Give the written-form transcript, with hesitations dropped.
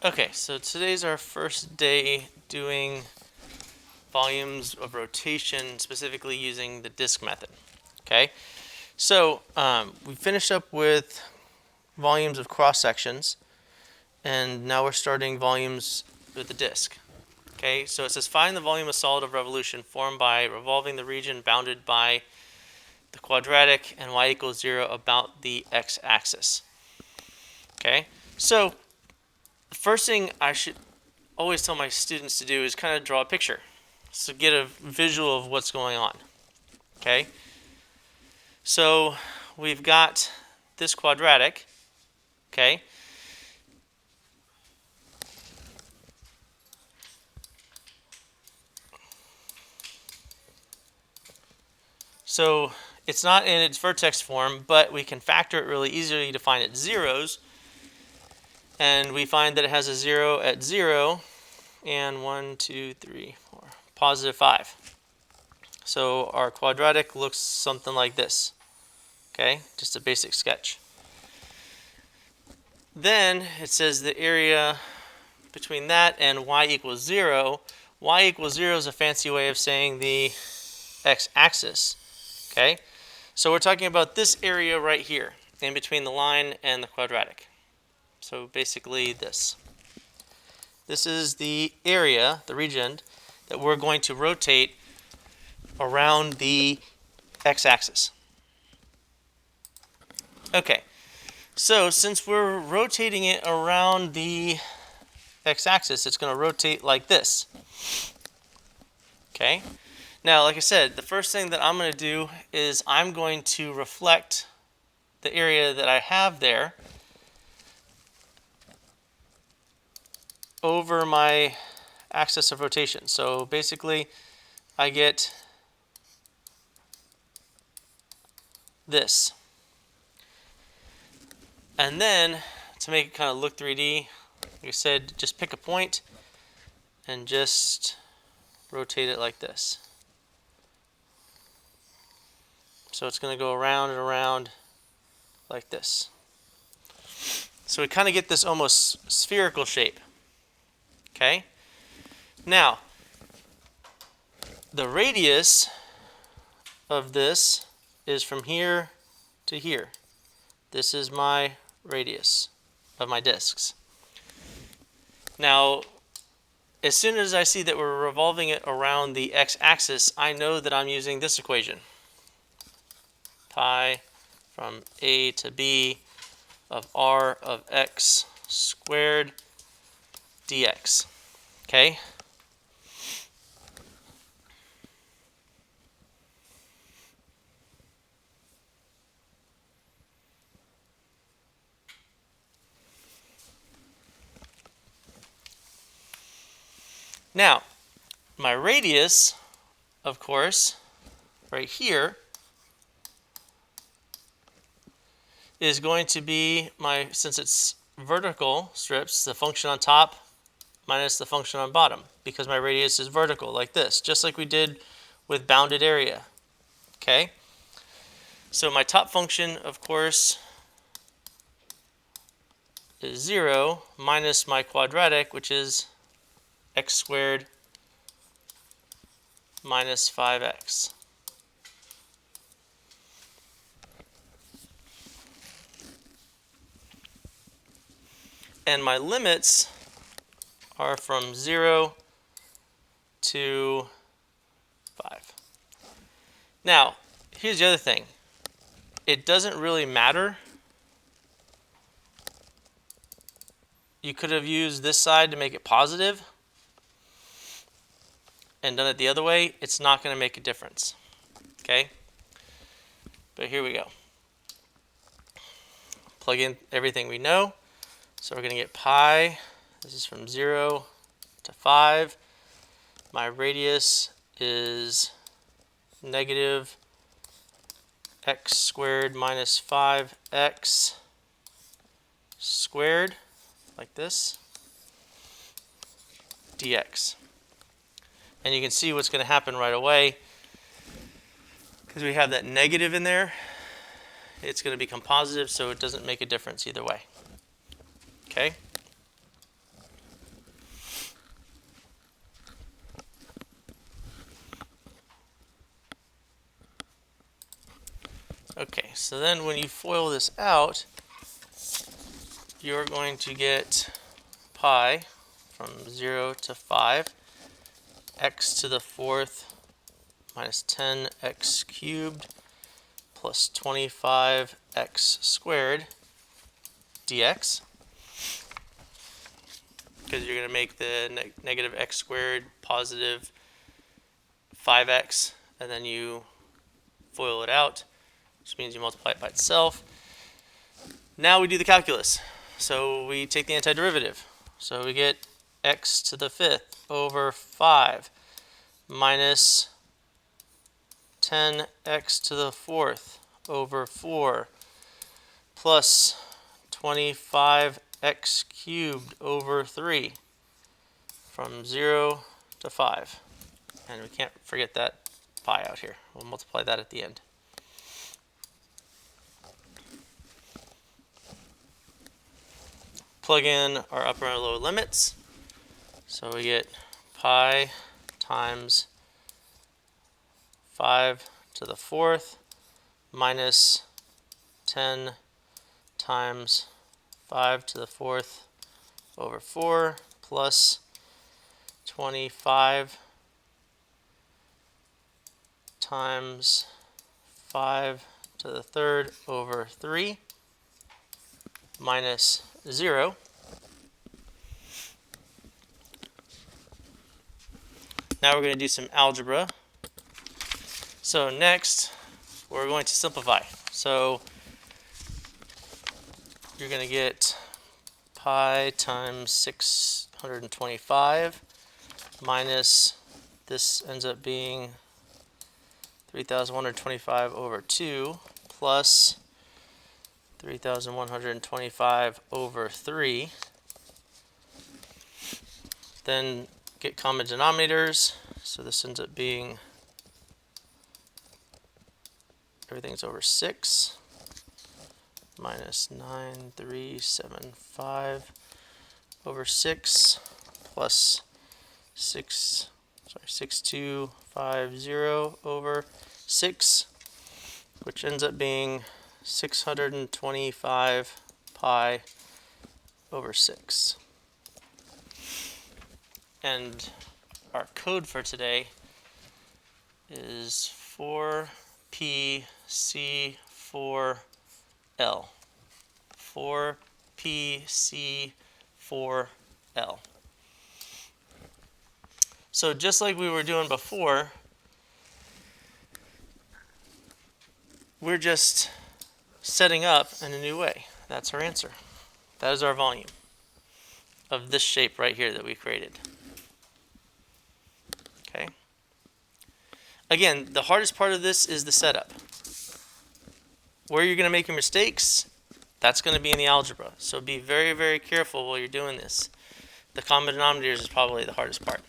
Okay, so today's our first day doing volumes of rotation, specifically using the disk method. Okay, so we finished up with volumes of cross sections, and now we're starting volumes with the disk. Okay, so it says find the volume of solid of revolution formed by revolving the region bounded by the quadratic and y equals 0 about the x-axis. Okay, so the first thing I should always tell my students to do is kind of draw a picture, so get a visual of what's going on. Okay, so we've got this quadratic. Okay, so it's not in its vertex form, but we can factor it really easily to find its zeros, and we find that it has a 0 at 0 and 1, 2, 3, 4, positive 5. So our quadratic looks something like this. Okay, just a basic sketch. Then it says the area between that and y equals 0. Y equals 0 is a fancy way of saying the x-axis. Okay, so we're talking about this area right here in between the line and the quadratic. So basically this. This is the area, the region, that we're going to rotate around the x-axis. Okay, so since we're rotating it around the x-axis, it's going to rotate like this. Okay, now like I said, the first thing that I'm going to do is I'm going to reflect the area that I have there over my axis of rotation. So basically I get this. And then to make it kind of look 3D, like I said, just pick a point and just rotate it like this. So it's going to go around and around like this. So we kind of get this almost spherical shape. Okay? Now, the radius of this is from here to here. This is my radius of my disks. Now, as soon as I see that we're revolving it around the x-axis, I know that I'm using this equation. Pi from a to b of r of x squared dx. Okay? Now, my radius, of course, right here, is going to be my, since it's vertical strips, the function on top minus the function on bottom, because my radius is vertical, like this, just like we did with bounded area. Okay? So my top function, of course, is 0 minus my quadratic, which is x squared minus 5x. And my limits are from 0 to 5. Now, here's the other thing. It doesn't really matter. You could have used this side to make it positive and done it the other way. It's not going to make a difference. Okay? But here we go. Plug in everything we know. So we're going to get pi. This is from 0 to 5. My radius is negative x squared minus 5x squared, like this, dx. And you can see what's going to happen right away. Because we have that negative in there, it's going to become positive, so it doesn't make a difference either way. Okay? So then when you FOIL this out, you're going to get pi from 0 to 5, x to the fourth minus 10x cubed plus 25x squared dx, because you're going to make the negative x squared positive 5x, and then you FOIL it out, which means you multiply it by itself. Now we do the calculus. So we take the antiderivative. So we get x to the fifth over 5 minus 10x to the fourth over 4 plus 25x cubed over 3 from 0 to 5. And we can't forget that pi out here. We'll multiply that at the end. Plug in our upper and lower limits. So we get pi times 5 to the fourth minus 10 times 5 to the fourth over 4 plus 25 times 5 to the third over 3 minus 0. Now we're going to do some algebra. So next, we're going to simplify. So you're going to get pi times 625 minus, this ends up being 3,125 over 2 plus 3,125 over 3. Then get common denominators. So this ends up being, everything's over 6 minus 9,375 over 6 plus 6,250 over 6, which ends up being 625 pi over 6. And our code for today is 4PC4L. 4PC4L. So just like we were doing before, we're just setting up in a new way. That's our answer. That is our volume of this shape right here that we created. Okay. Again, the hardest part of this is the setup. Where you're going to make your mistakes, that's going to be in the algebra. So be very, very careful while you're doing this. The common denominators is probably the hardest part.